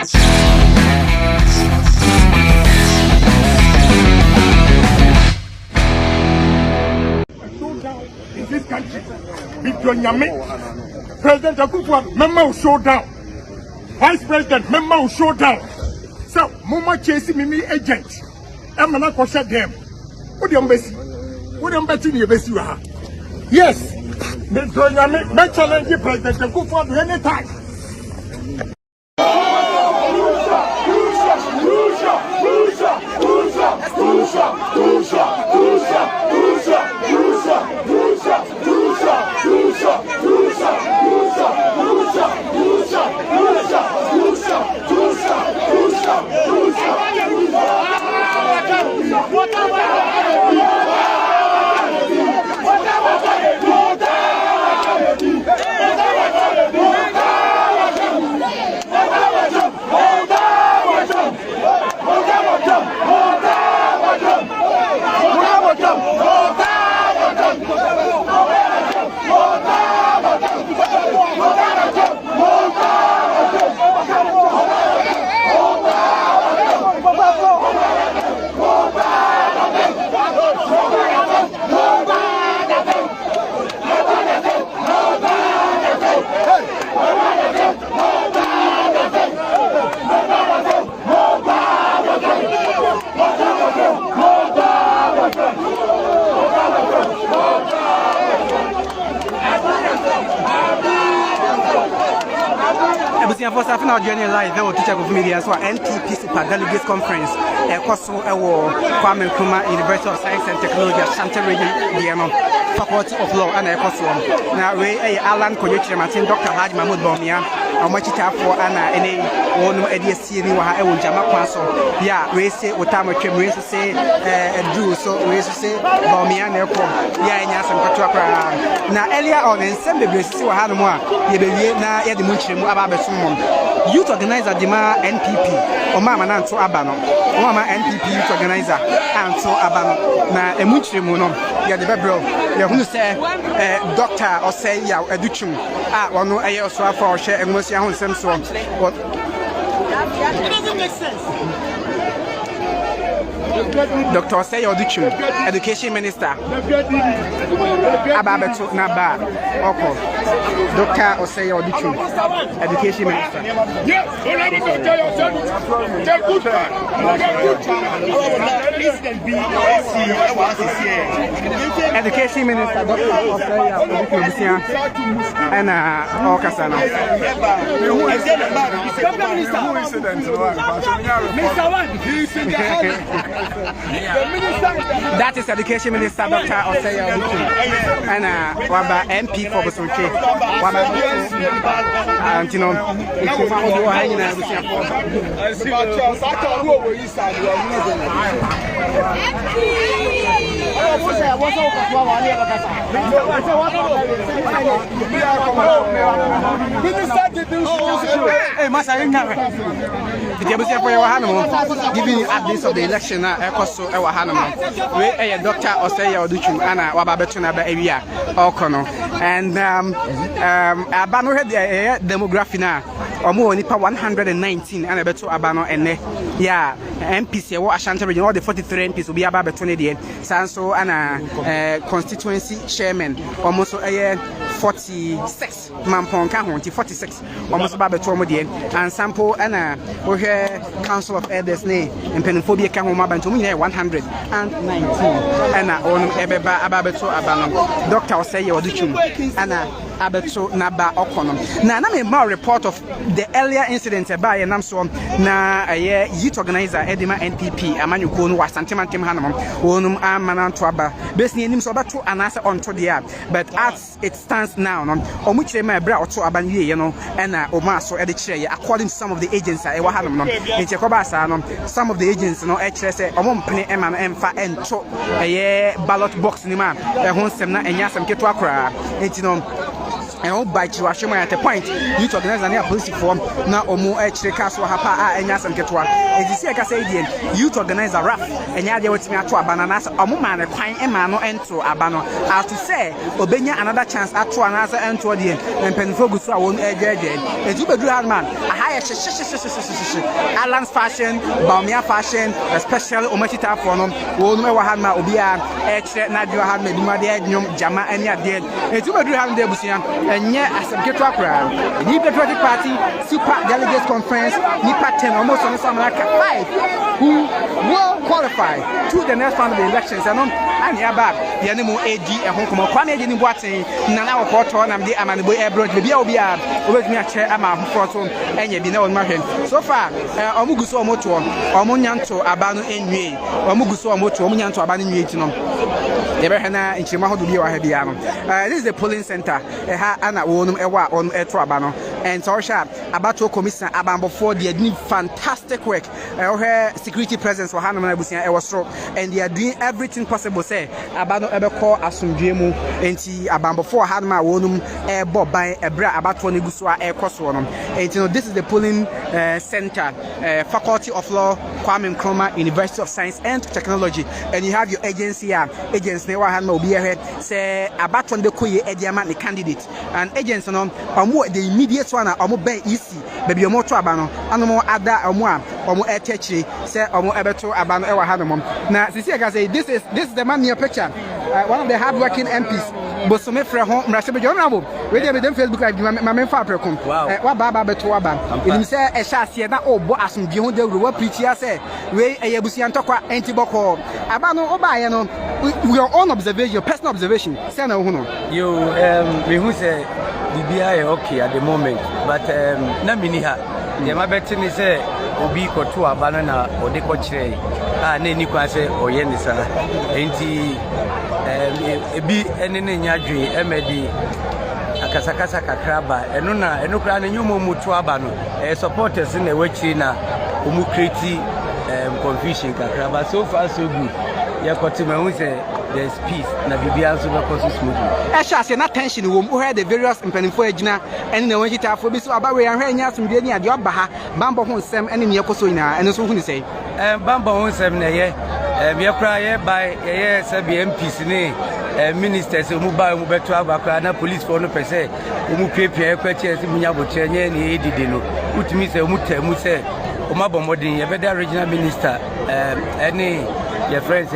In this country, President Akufo, member will show down. Vice President, member will show down. So, Mama chasing me agent. I'm not going to shut them. What do you embassy? What do you embassy in your embassy? Yes, the challenge President Akufo anytime. For Safina journey live, there will teach of media so NPP Super Delegates Conference, Koso Kwame Nkrumah University of Science and Technology, Ashanti Region, Faculty of Law, and Koso. Now, we Alan Koyechi Martin, Dr. Haji Mahmoud Bawumia, and much for Anna, any one ADSC, Ewo Jama Kwaso. Yeah, we say Otama Chem, we say Drew, so we say Bawumia Neko, yeah, and Katuaka. Now, earlier on, in some degrees, see what Hanuma, Yebena, Edimunchim, Ababasumon. Youth organizer Dima NPP or Mama Nanto Abano, Mama NPP youth organizer Anto Abano. Na emuchire mu no ya de bebro ya hunu se doctor or say ya educhum wono eye oso afa o hye enwosi ahonsem so. It doesn't make sense. Dr. Say Oduchum, Education Minister. Ababeto Naba Oko. Dr. Osei Oduchum, Education Minister. Education Minister Dr. Osei Oduchum and Okasana. That is Education Minister Dr. Osei Oduchum and Waba MP for Bosoche. Waba Antino. Giving updates of the election so ewa hanama we Dr. Osei Oduchum ana wababetuna ba area okono and abano head demography na omo nipa 119 ana beto abano ene yeah MPC wo Ashanti region all the 43 MPs will be ababeto ne de sanso ana constituency chairman almost 46 mampon ka ho 46 almost ababeto mo de and sample ana wo hwe council of elders ne mpenfobia ka ho mabanto mu 119 and on ebeba ababeto abano Dr. Osei Oduchum ana abeto naba okono na me report of the earlier incident by nam so na youth organizer Edema NPP amanyuko no wasantemantem hanom wonum amana to aba besni enim so beto anase onto there but as it stands now no omuchire ma bra oto aba ye no na oma so ede kire ye according to some of the agents e wa hanom no enche ko ba sa no some of the agents no e kire se omompene ema no emfa ento ballot box ni ma ho nsem na enya asem keto akora enti no and all by Chiwashima at a point, youth organizers and police form now or more extra cast or hapa and Yasam Ketua. As you see, like I said, youth organizer rough and Yadia with me at Bananas, a woman, a quine, and mano, and to Abano. As to say, Obenya another chance at to another and to the end, and Penfogus, I won't edge again. As you do, man, a higher Alan's fashion, Baumia fashion, a special Omachita for them, won't know what Hanma Obia, extra Nadia had made Madia, Jama, and Yadian. As you do have the Busian, and yet as a get up around. The Patriotic Party Super Delegates Conference, Nipa 10, almost on some like 5, who will qualify to the next round of the elections. And here back, the animal AD and Hong Kong, Kwame in Watson, Nana or Porto, and the Amanibo Airbrod, the Biobia, with me a chair, Ama Fortune, and you be known Martin. So far, Omuguso Moto, Omunyanto, Abano in me, Omuguso Moto, Omunyanto, Abano in Hana in Chimaho to be Habiano. This is the polling center, Anna Wonum Ewa on Etrabano, and Sorsha, Abato Commissioner Abambo for the fantastic work. Her security presence for Hannah Busia Ewastro, and they are doing everything possible. Say, Abano Ebeko Asumjemu, and Abambo for Hannah Wonum Air Bob by Ebra Abato Negusua Air Crosswonum. And you know, this is the polling center, Faculty of Law, Kwame Nkrumah, University of Science and Technology, and you have your agency here. Agents never had no be ahead. Say about when the Koye Ediaman the candidate and agents on the immediate one or be easy, baby more trabano, and more other or more etchi, say or more ebeto abano ever had a mom. Now, say this is the man near picture, one of the hard-working MPs. But some friend home, Rashabi Jonabo, where they don't Facebook like my main father. Wow, what Baba Betuaba? It say a chassis that oh, but as some John de Rua Pitia say, where a Busian Toka Antiboko, Abano Obayano, your own observation, personal observation, Sana Huno. You, we who say, DBI okay at the moment, but Naminiha, the Mabetin is a Obi Kotua banana or the coche, and then you can say, oh, Yenisa, ebi enene nyadwe emedi akasakasa kakraba enuna enukra ne nyumo mutu aba no supporters na wachiri na omu create confusion kakraba. So far so good. Yakotima hu say there's peace na bibia so be cause smoothly sha say na tension wo mu the various mpanimfo agina ene na wanhitafo bi so abawe ahwe nya asomdie ni ade obaha bambo ho nsem ene ne yakoso nyina ene so hu ni say bambo ho nsem na ye biakra ye by ye say MPs ni ministers mu ba mu beto abakra na police for no pese mu pepia ekwache se munya botre nye ni edide no utimi se mu tamu se o mabomodin ye beda regional minister any your friends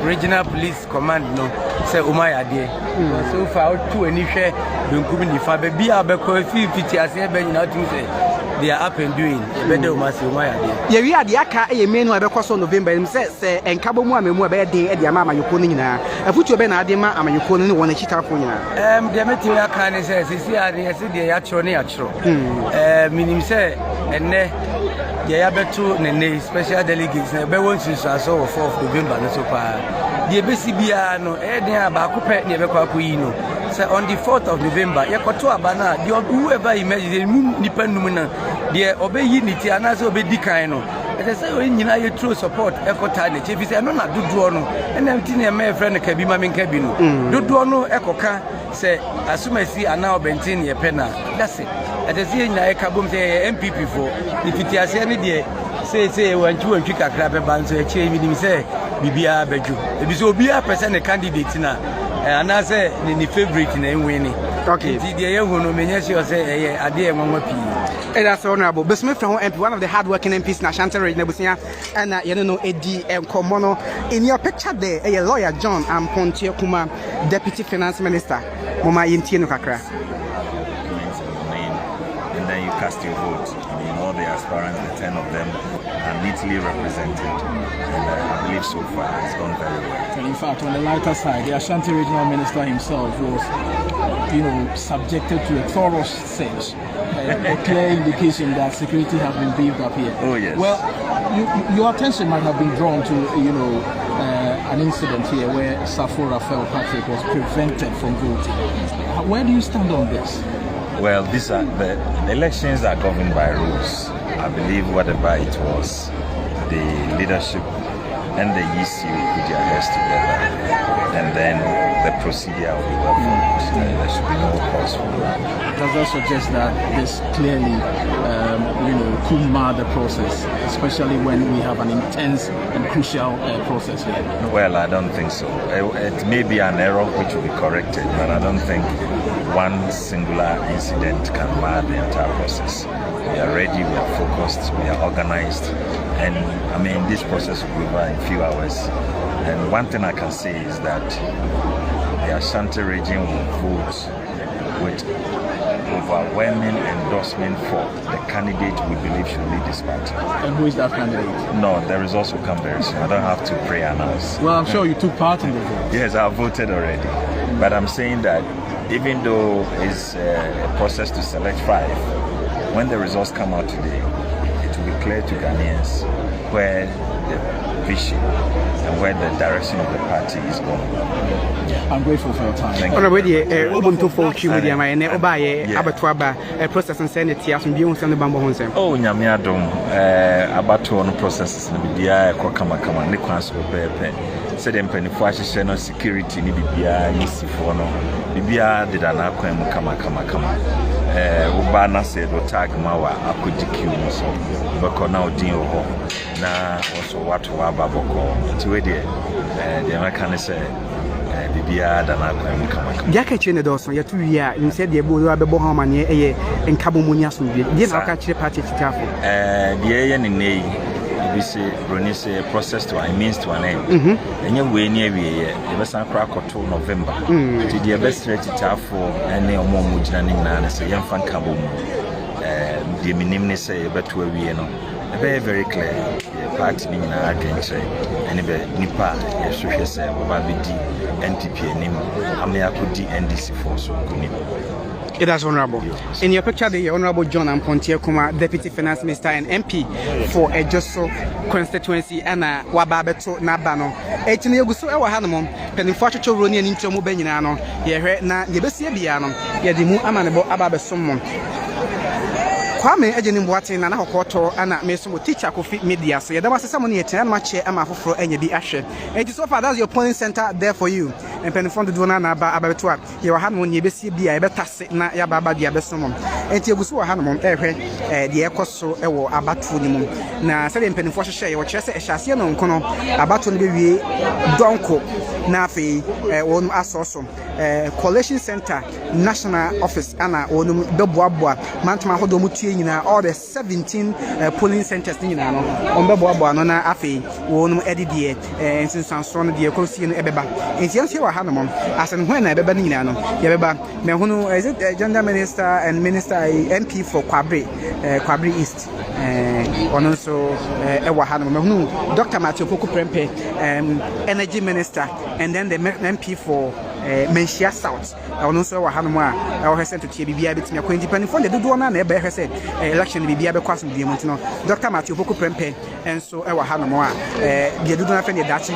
regional police command no say umaya de so far to any share benkumi ni fa be bia be ko fiti ase be nyina to say they are up and doing better umaya de ye wi ade aka e menu e be koso November im say enkabo mu amemu e be den e de ama amanyoko ni nyina afutu be na ade ma amanyoko ni wona chitafo nyina de meti aka ni say sisi ade se de ya chro ni ya chro minim say enne ya beto ne special delegates na be won sinso aso of 4th November no so pa the BCBA no den abakope ne be kwa koyi no say on the 4th of November yakoto abana the whoever imagine nipa num na the obeyi niti anase obedi kan no ete say o nyina ye true support ekota ne chefi say no na dodo no ena mti ne me friend ka bi ma me nka bi no dodo no ekoka say asumasi ana obentin ye pena that's it. At the same time, I say NPP for if it is any day, say when you and Chika Crab and so a change with him say, Bibia Beju. If you be a person a candidate now, and I say the favorite name winning. Okay, the young woman, yes, you say, a dear one P. That's honorable. But Smith from MP, one of the hard-working MPs in Ashanti Nebusia, and you know, Eddie and Komono. In your picture there, a lawyer John and Pontier Kuma, Deputy Finance Minister, Mama Yintino Kakra. Cast your vote. I mean, all the aspirants, the 10 of them, are neatly represented, and I believe so far it's gone very well. And in fact, on the lighter side, the Ashanti Regional Minister himself was, subjected to a thorough search, a clear indication that security has been beefed up here. Oh yes. Well, your attention might have been drawn to, an incident here where Safo Raphael Patrick was prevented from voting. Where do you stand on this? Well, the elections are governed by rules. I believe whatever it was, the leadership and the EC will put their heads together, and then the procedure will be well followed. There should be no cause for that. Does that suggest that this clearly, could mar the process, especially when we have an intense and crucial process here? Well, I don't think so. It may be an error which will be corrected, but I don't think one singular incident can mar the entire process. We are ready, we are focused, we are organized, and I mean, this process will be over in a few hours. And one thing I can say is that the Ashanti region will vote with overwhelming endorsement for the candidate we believe should lead this party. And who is that candidate? No, the results will come very soon. I don't have to pre-announce. Well, I'm sure you took part in the vote. Yes, I voted already. But I'm saying that even though it's a process to select 5, when the results come out today, it will be clear to Ghanaians where the vision and where the direction of the party is going. I'm grateful for your time. Thank you. Already, Ubuntu for Chimedia, my name, Obaye, Abatuaba, a process and send it here from Beyond and the Bamboo Honsem. Oh, Nyamiadum, Abatu on processes in the Bia, Kokama, Niquans, Pepe. Said them penny for security, Nibia, Yisifono, Bibia did an aquam, Kama. Ubana said, or tag Mawa, Akudiku, so, Boko now Dino, now also what to Ababoko, to the American say. Jackie Chin Dawson, you 2 years, you said the Bohamania and Kabumunias. Yes, I'll catch the party to Taffy. The AN in A, we say, Ronis process to I means to an end. And you way near me, the best crack or 2 November. To the best ready to for any more Mujan and say, young fan Kabum. The minimum say, but where we know. Very, very clear. Party in our country, and Nipa, yes, we say, Babidi, NPP, and Amiakudi, NDC for so good. It is honorable. In your picture, the Honorable John Ampontia Kuma, Deputy Finance Minister and MP for a Josso constituency, and Wababeto Nabano. 18 years ago, our Hanamon, Pennyfortual Roni and Intomo Benino, ye na Yebesia, ye the Mu Amanabo Ababesomon. Kwame Ejenim Watson and Hokoto and Mason teacher could fit media. So there was someone here 10 much and my for any be asher. It is so far that's your polling center there for you. And Penifond Donana Abatua, your hand when you be see I better sit na Yababa Diabesomon. And you go Hanamon, the Ecoso Ewo Abatunimum. Now, Saturday Penifosha share or Chester Shassian on Cono, Abatun Baby Donko, Nafi, one Asoso, Coalition Center, National Office, Anna, or Dobwabwa, Mantma Hodomuti. All the 17 polling centers in on Babo Nona Afi, one Eddie, and since I'm strong, the Ecosin Ebeba. And yes, you are Hanamon, as and when I Bebanino, Yabeba, Mehuno, is it gender minister and minister MP for Quabri East, and also Ewa Hanamon, Dr. Matthew Poku Prempe, energy minister, and then the MP for Menchia South. I also Hanama, I was sent to TBI between me, depending on the Duana, never said election be able to be Montino, Dr. Matthew Poku Prempe, and so Ewa Hanama, the Dudana Fendi Dutch.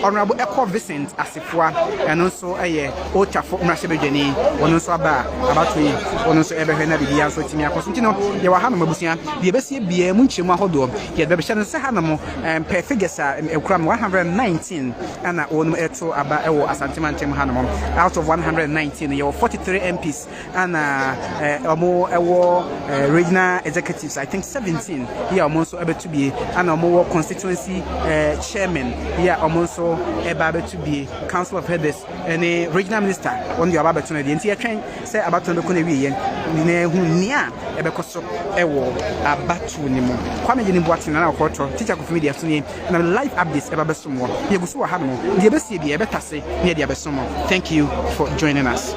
Honorable Echo Vincent Asifwa, and also a Ota for Mashebeni, one also about me, one also ever had the answer to me. Cosentino, you are Hanamusia, the best be a Munchima Hodo, yet the Bishan Sahanamo, and per figures a cram 119, and I own Eto about Ewo Asantimantem Hanamo, out of 119, your 43 MPs, and more regional executives, I think 17, here I'm also able to be, and a more constituency chairman, here I'm also about to be Council of Heads and a regional minister on the about to the entire train say about to the Kunevi and near Ebecoso Ewo about to Nemo. Kwame Jinibuatin and our quarter, teacher of media and a live updates about Besumo. Yabusu Hamo, the Abesi, the Abetase, near the Abesumo. Thank you for joining us.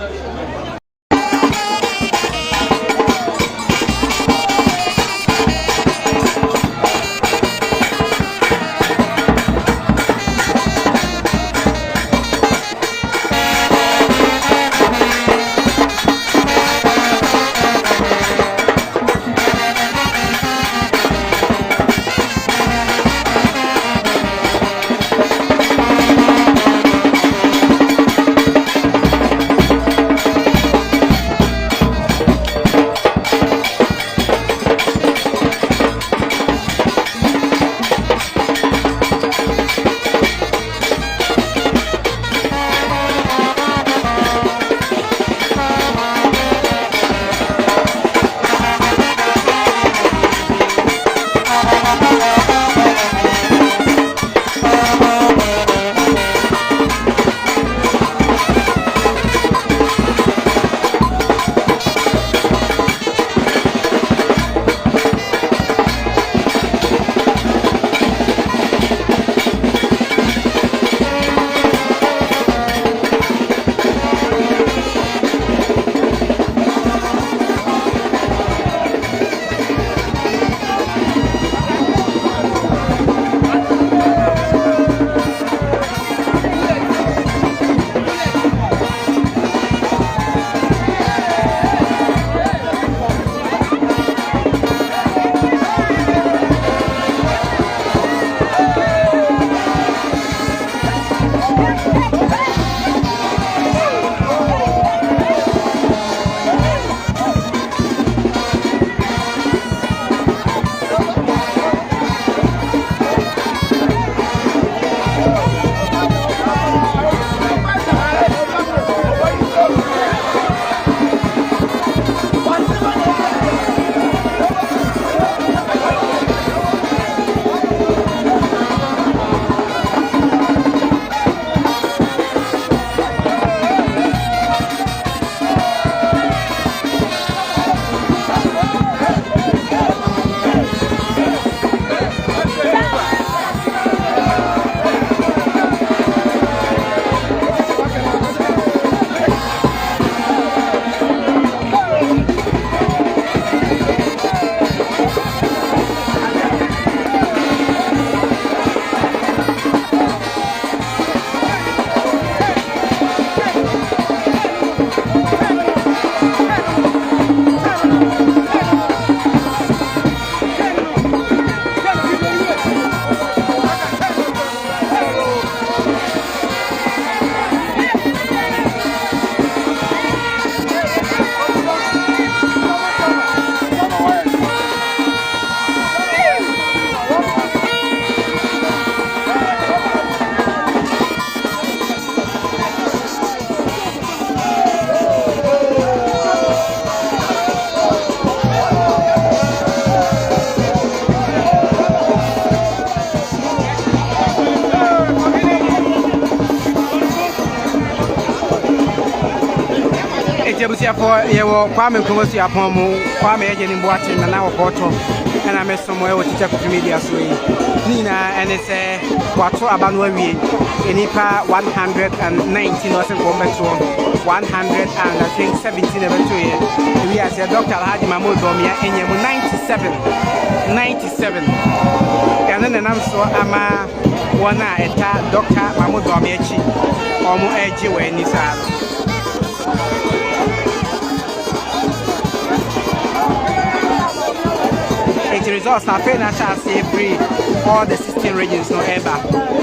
for your Kwame Kumosi upon Kwame Agent watching and now photo and I met somewhere with teacher media swing Nina and it's a Quattro Abanwe Enipa 119 or some combat 117 we are Dr. Hadi Mahmoud Domia and you 97 and then I'm so ama one eta Dr. Mahmoud Domiachi or more edgy when he's the results are fair every all the 16 regions no ever.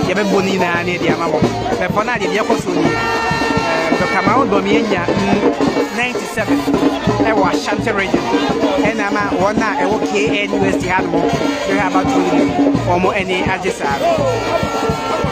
You have bonina and the amount. The Pona de Yakosuni, the Kamau Dominia 97. I was Shanty region. And I'm one night okay, and US the animal. You have about 2 or more any adjacent.